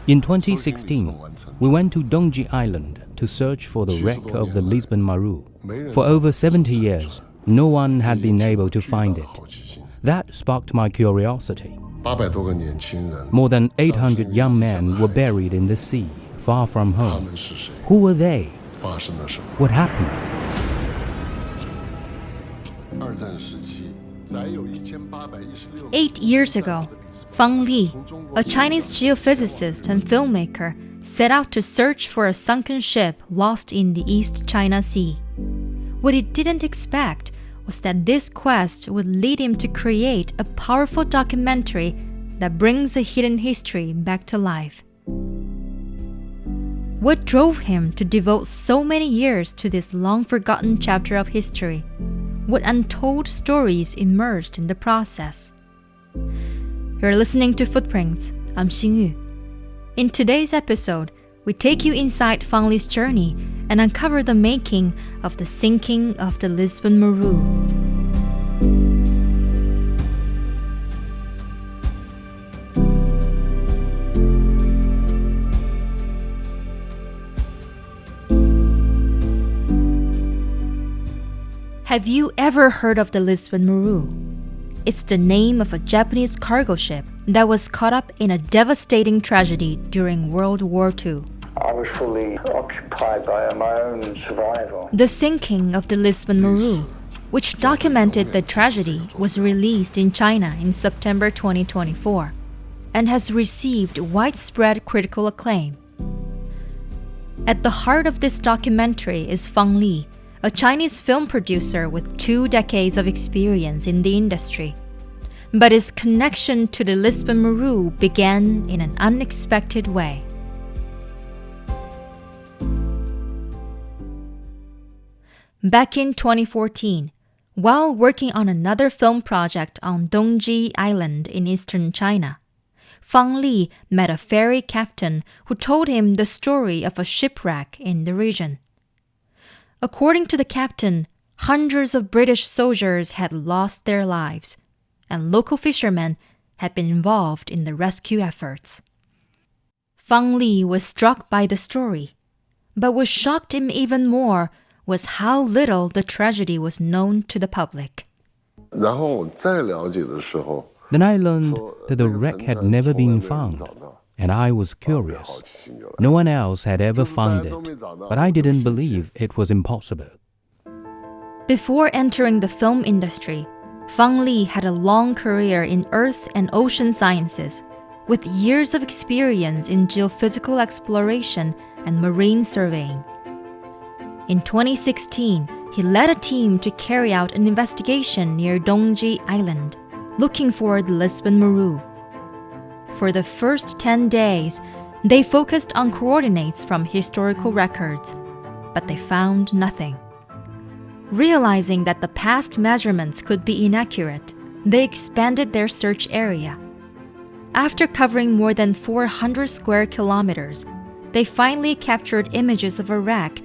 In 2016, we went to Dongji Island to search for the wreck of the Lisbon Maru. For over 70 years, no one had been able to find it. That sparked my curiosity. More than 800 young men were buried in the sea, far from home. Who were they? What happened? Eight years ago, Fang Li, a Chinese geophysicist and filmmaker, set out to search for a sunken ship lost in the East China Sea. What he didn't expect was that this quest would lead him to create a powerful documentary that brings a hidden history back to life. What drove him to devote so many years to this long-forgotten chapter of history? What untold stories emerged in the process? You're listening to Footprints. I'm Xingyu. In today's episode, we take you inside Fang Li's journey and uncover the making of the sinking of the Lisbon Maru. Have you ever heard of the Lisbon Maru? It's the name of a Japanese cargo ship that was caught up in a devastating tragedy during World War II. I was fully occupied by my own survival. The sinking of the Lisbon Maru, which documented the tragedy, was released in China in September 2024 and has received widespread critical acclaim. At the heart of this documentary is Fang Li, a Chinese film producer with 2 decades of experience in the industry. But his connection to the Lisbon Maru began in an unexpected way. Back in 2014, while working on another film project on Dongji Island in eastern China, Fang Li met a ferry captain who told him the story of a shipwreck in the region. According to the captain, hundreds of British soldiers had lost their lives, and local fishermen had been involved in the rescue efforts. Fang Li was struck by the story, but what shocked him even more was how little the tragedy was known to the public. Then I learned that the wreck had never been found, and I was curious. No one else had ever found it, but I didn't believe it was impossible. Before entering the film industry, Fang Li had a long career in earth and ocean sciences, with years of experience in geophysical exploration and marine surveying. In 2016, he led a team to carry out an investigation near Dongji Island, looking for the Lisbon Maru. For the first 10 days, they focused on coordinates from historical records, but they found nothing. Realizing that the past measurements could be inaccurate, they expanded their search area. After covering more than 400 square kilometers, they finally captured images of a wreck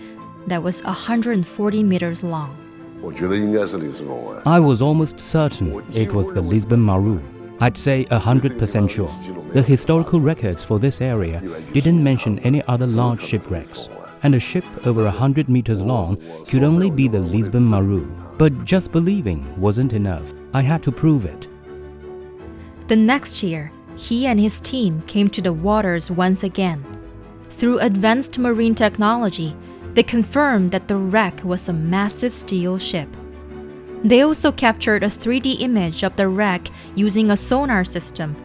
that was 140 meters long. I was almost certain it was the Lisbon Maru. I'd say 100% sure. The historical records for this area didn't mention any other large shipwrecks, and a ship over 100 meters long could only be the Lisbon Maru. But just believing wasn't enough. I had to prove it. The next year, he and his team came to the waters once again. Through advanced marine technology, they confirmed that the wreck was a massive steel ship. They also captured a 3D image of the wreck using a sonar system,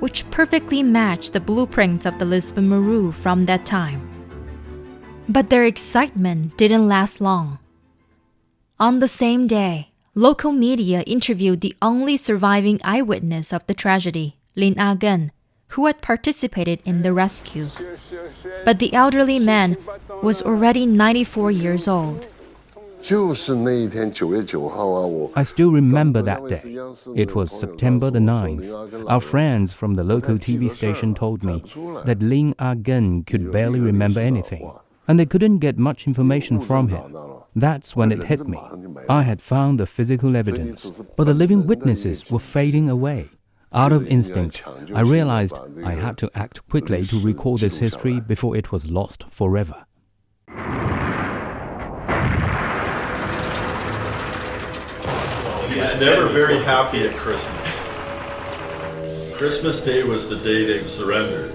which perfectly matched the blueprints of the Lisbon Maru from that time. But their excitement didn't last long. On the same day, local media interviewed the only surviving eyewitness of the tragedy, Lin Agen, who had participated in the rescue. But the elderly man was already 94 years old. I still remember that day. It was September the 9th. Our friends from the local TV station told me that Lin Agen could barely remember anything, and they couldn't get much information from him. That's when it hit me. I had found the physical evidence, but the living witnesses were fading away. Out of instinct, I realized I had to act quickly to recall this history before it was lost forever. He was never very happy at Christmas. Christmas Day was the day they surrendered.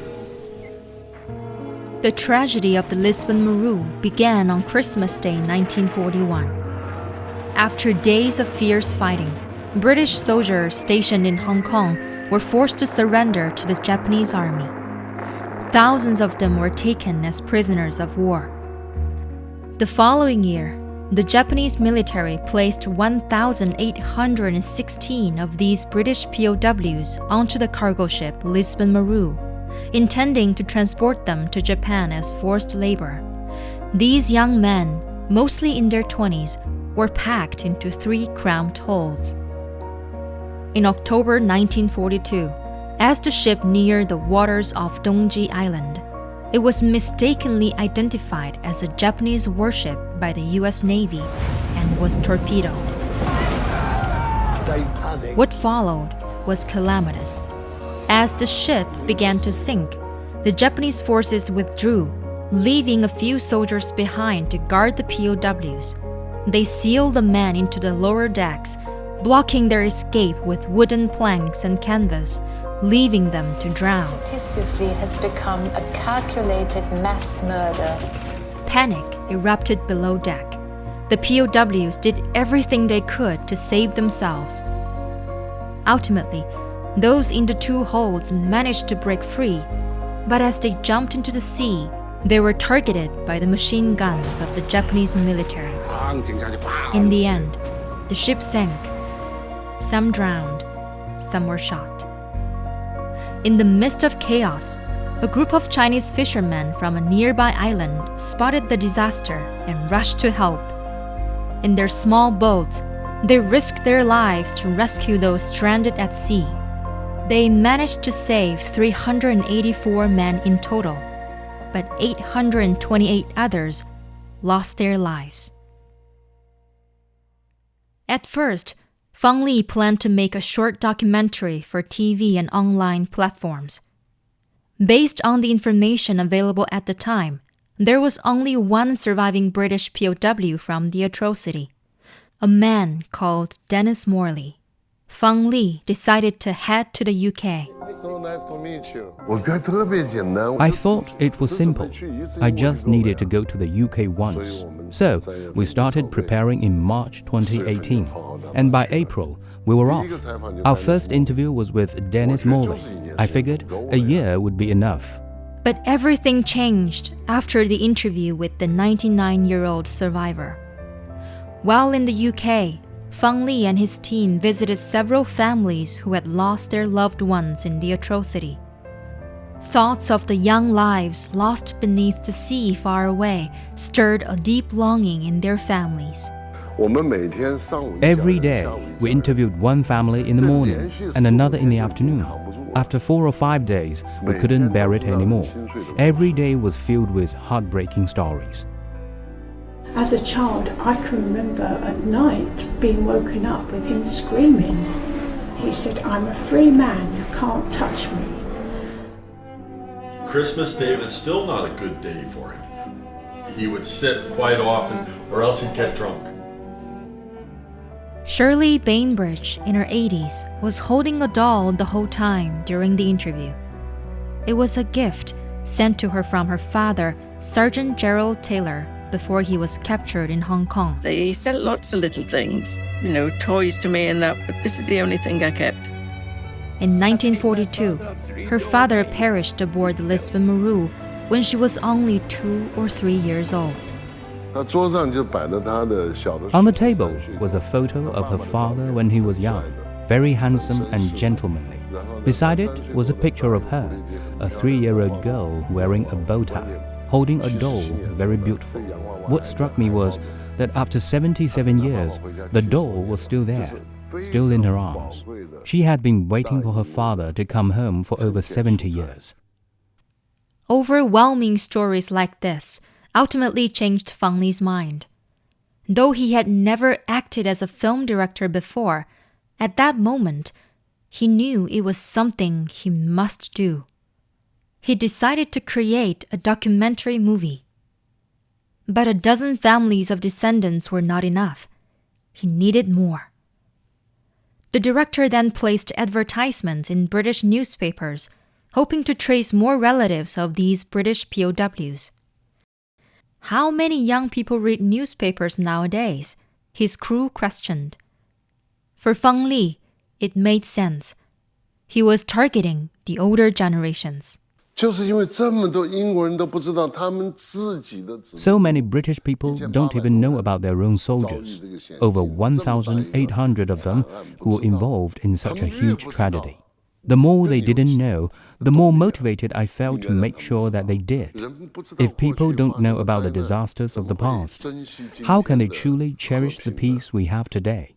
The tragedy of the Lisbon Maru began on Christmas Day 1941. After days of fierce fighting, British soldiers stationed in Hong Kong were forced to surrender to the Japanese army. Thousands of them were taken as prisoners of war. The following year, the Japanese military placed 1,816 of these British POWs onto the cargo ship Lisbon Maru, intending to transport them to Japan as forced labor. These young men, mostly in their 20s, were packed into 3 cramped holds. In October 1942, as the ship neared the waters off Dongji Island, it was mistakenly identified as a Japanese warship by the US Navy and was torpedoed. What followed was calamitous. As the ship began to sink, the Japanese forces withdrew, leaving a few soldiers behind to guard the POWs. They sealed the men into the lower decks, blocking their escape with wooden planks and canvas, leaving them to drown. Statistically had become a calculated mass murder. Panic erupted below deck. The POWs did everything they could to save themselves. Ultimately, those in the 2 holds managed to break free, but as they jumped into the sea, they were targeted by the machine guns of the Japanese military. In the end, the ship sank. Some drowned, some were shot. In the midst of chaos, a group of Chinese fishermen from a nearby island spotted the disaster and rushed to help. In their small boats, they risked their lives to rescue those stranded at sea. They managed to save 384 men in total, but 828 others lost their lives. At first, Fang Li planned to make a short documentary for TV and online platforms. Based on the information available at the time, there was only one surviving British POW from the atrocity, a man called Dennis Morley. Fang Li decided to head to the UK. So nice to meet you. I thought it was simple. I just needed to go to the UK once. So, we started preparing in March 2018. And by April, we were off. Our first interview was with Dennis Morley. I figured a year would be enough. But everything changed after the interview with the 99-year-old survivor. While in the UK, Fang Li and his team visited several families who had lost their loved ones in the atrocity. Thoughts of the young lives lost beneath the sea far away stirred a deep longing in their families. Every day, we interviewed one family in the morning and another in the afternoon. After 4 or 5 days, we couldn't bear it anymore. Every day was filled with heartbreaking stories. As a child, I can remember at night being woken up with him screaming. He said, "I'm a free man, you can't touch me." Christmas Day was still not a good day for him. He would sit quite often, or else he'd get drunk. Shirley Bainbridge, in her 80s, was holding a doll the whole time during the interview. It was a gift sent to her from her father, Sergeant Gerald Taylor, before he was captured in Hong Kong. They sent lots of little things, toys to me and that, but this is the only thing I kept. In 1942, her father perished aboard the Lisbon Maru when she was only 2 or 3 years old. On the table was a photo of her father when he was young, very handsome and gentlemanly. Beside it was a picture of her, a 3-year-old girl wearing a bow tie, holding a doll very beautiful. What struck me was that after 77 years, the doll was still there, still in her arms. She had been waiting for her father to come home for over 70 years. Overwhelming stories like this ultimately changed Fang Li's mind. Though he had never acted as a film director before, at that moment, he knew it was something he must do. He decided to create a documentary movie. But a dozen families of descendants were not enough. He needed more. The director then placed advertisements in British newspapers, hoping to trace more relatives of these British POWs. How many young people read newspapers nowadays? His crew questioned. For Fang Li, it made sense. He was targeting the older generations. So many British people don't even know about their own soldiers, over 1,800 of them who were involved in such a huge tragedy. The more they didn't know, the more motivated I felt to make sure that they did. If people don't know about the disasters of the past, how can they truly cherish the peace we have today?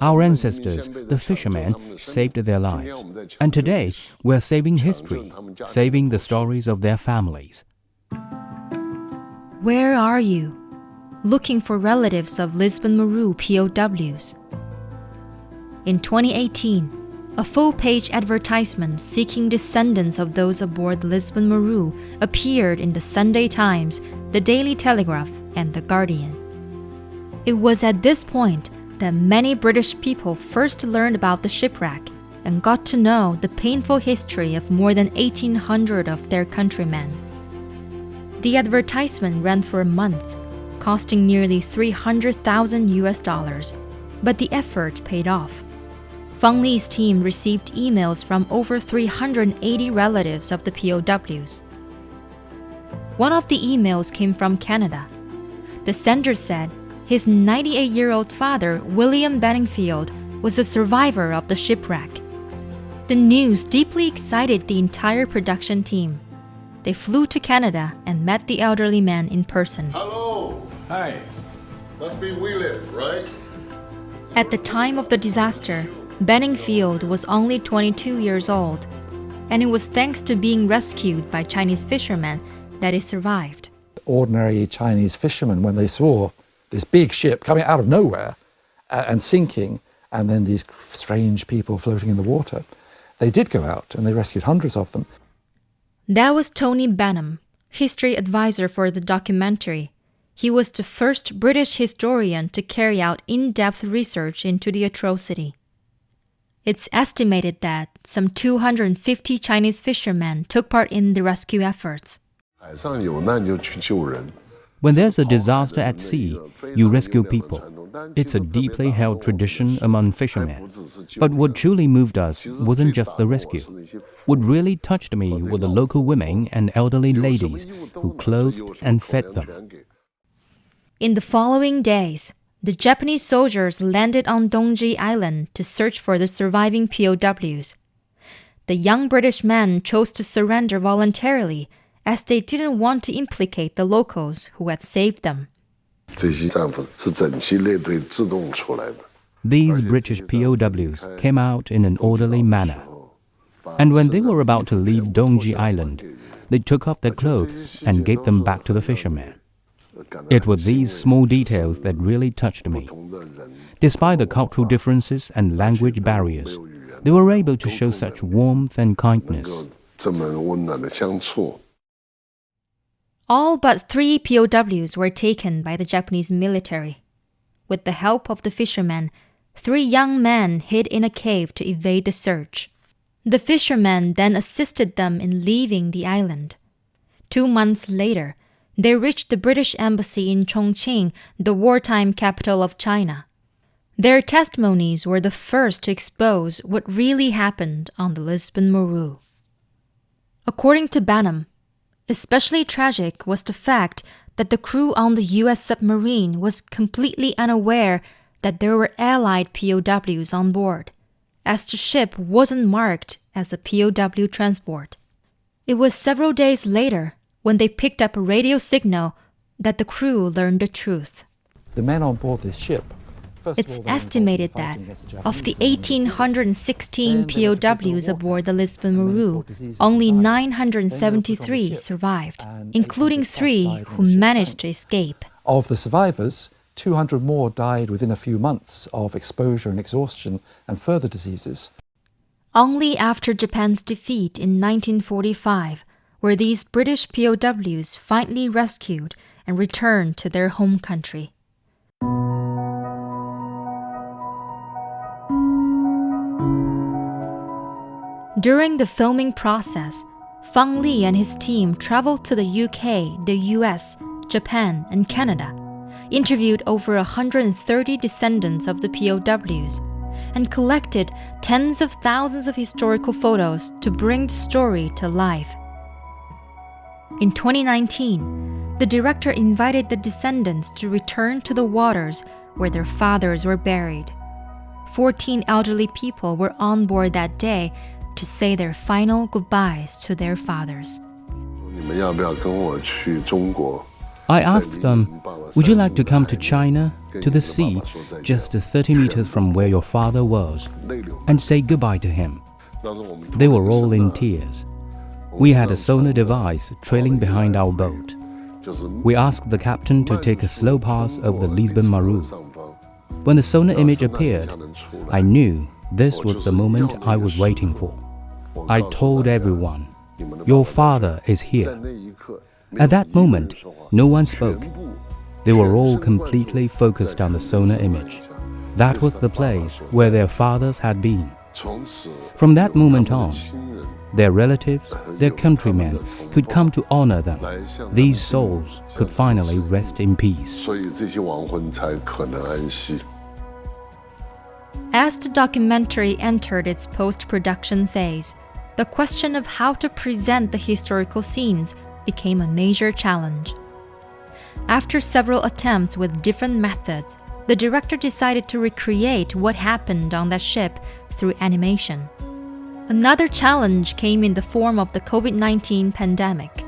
Our ancestors, the fishermen, saved their lives. And today, we're saving history, saving the stories of their families. Where are you? Looking for relatives of Lisbon Maru POWs. In 2018, a full-page advertisement seeking descendants of those aboard Lisbon Maru appeared in the Sunday Times, the Daily Telegraph, and the Guardian. It was at this point that many British people first learned about the shipwreck and got to know the painful history of more than 1,800 of their countrymen. The advertisement ran for a month, costing nearly $300,000, but the effort paid off. Fang Li's team received emails from over 380 relatives of the POWs. One of the emails came from Canada. The sender said his 98-year-old father, William Benningfield, was a survivor of the shipwreck. The news deeply excited the entire production team. They flew to Canada and met the elderly man in person. Hello. Hi. Must be William, right? At the time of the disaster, Benningfield was only 22 years old, and it was thanks to being rescued by Chinese fishermen that he survived. Ordinary Chinese fishermen, when they saw this big ship coming out of nowhere and sinking, and then these strange people floating in the water, they did go out and they rescued hundreds of them. That was Tony Benham, history advisor for the documentary. He was the first British historian to carry out in-depth research into the atrocity. It's estimated that some 250 Chinese fishermen took part in the rescue efforts. When there's a disaster at sea, you rescue people. It's a deeply held tradition among fishermen. But what truly moved us wasn't just the rescue. What really touched me were the local women and elderly ladies who clothed and fed them. In the following days, the Japanese soldiers landed on Dongji Island to search for the surviving POWs. The young British men chose to surrender voluntarily as they didn't want to implicate the locals who had saved them. These British POWs came out in an orderly manner. And when they were about to leave Dongji Island, they took off their clothes and gave them back to the fishermen. It were these small details that really touched me. Despite the cultural differences and language barriers, they were able to show such warmth and kindness. All but 3 POWs were taken by the Japanese military. With the help of the fishermen, 3 young men hid in a cave to evade the search. The fishermen then assisted them in leaving the island. 2 months later, they reached the British Embassy in Chongqing, the wartime capital of China. Their testimonies were the first to expose what really happened on the Lisbon Maru. According to Benham, especially tragic was the fact that the crew on the U.S. submarine was completely unaware that there were Allied POWs on board, as the ship wasn't marked as a POW transport. It was several days later, when they picked up a radio signal, that the crew learned the truth. The men on board this ship, it's estimated that of the 1,816 POWs aboard the Lisbon Maru, only 973 survived, including 3 who managed to escape. Of the survivors, 200 more died within a few months of exposure and exhaustion and further diseases. Only after Japan's defeat in 1945 were these British POWs finally rescued and returned to their home country. During the filming process, Fang Li and his team traveled to the UK, the US, Japan, and Canada, interviewed over 130 descendants of the POWs, and collected tens of thousands of historical photos to bring the story to life. In 2019, the director invited the descendants to return to the waters where their fathers were buried. 14 elderly people were on board that day to say their final goodbyes to their fathers. I asked them, would you like to come to China, to the sea, just 30 meters from where your father was, and say goodbye to him? They were all in tears. We had a sonar device trailing behind our boat. We asked the captain to take a slow pass over the Lisbon Maru. When the sonar image appeared, I knew this was the moment I was waiting for. I told everyone, your father is here. At that moment, no one spoke. They were all completely focused on the sonar image. That was the place where their fathers had been. From that moment on, their relatives, their countrymen could come to honor them. These souls could finally rest in peace. As the documentary entered its post-production phase, the question of how to present the historical scenes became a major challenge. After several attempts with different methods, the director decided to recreate what happened on that ship through animation. Another challenge came in the form of the COVID-19 pandemic.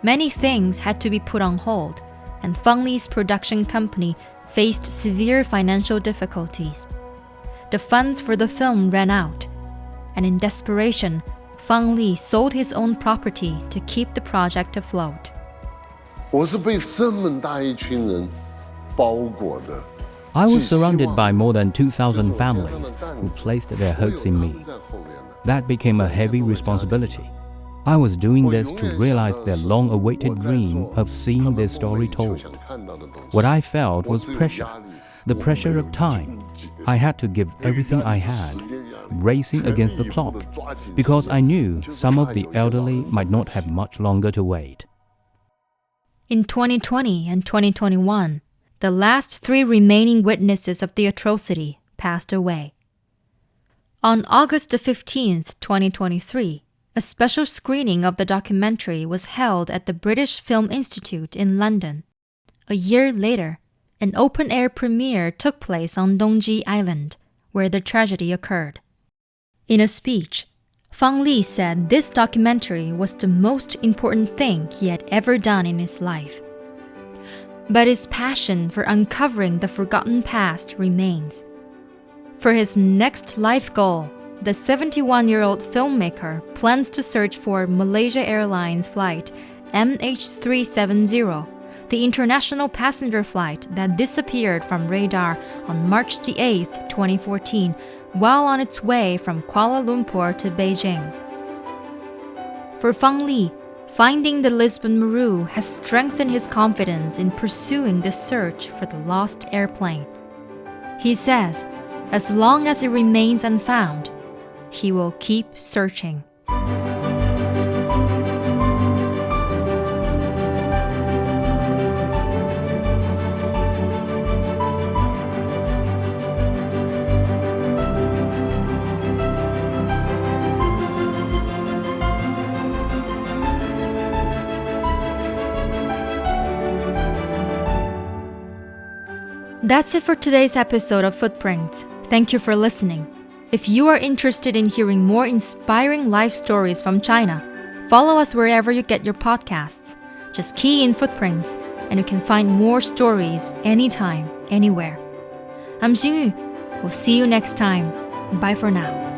Many things had to be put on hold, and Fang Li's production company faced severe financial difficulties. The funds for the film ran out, and in desperation, Fang Li sold his own property to keep the project afloat. I was surrounded by more than 2,000 families who placed their hopes in me. That became a heavy responsibility. I was doing this to realize their long-awaited dream of seeing their story told. What I felt was pressure, the pressure of time. I had to give everything I had, racing against the clock, because I knew some of the elderly might not have much longer to wait. In 2020 and 2021, the last 3 remaining witnesses of the atrocity passed away. On August 15, 2023, a special screening of the documentary was held at the British Film Institute in London. A year later, an open-air premiere took place on Dongji Island, where the tragedy occurred. In a speech, Fang Li said this documentary was the most important thing he had ever done in his life. But his passion for uncovering the forgotten past remains. For his next life goal, the 71-year-old filmmaker plans to search for Malaysia Airlines flight MH370, the international passenger flight that disappeared from radar on March 8, 2014, while on its way from Kuala Lumpur to Beijing. For Fang Li, finding the Lisbon Maru has strengthened his confidence in pursuing the search for the lost airplane. He says, as long as it remains unfound, he will keep searching. That's it for today's episode of Footprints. Thank you for listening. If you are interested in hearing more inspiring life stories from China, follow us wherever you get your podcasts. Just key in Footprints, and you can find more stories anytime, anywhere. I'm Xingyu. We'll see you next time. Bye for now.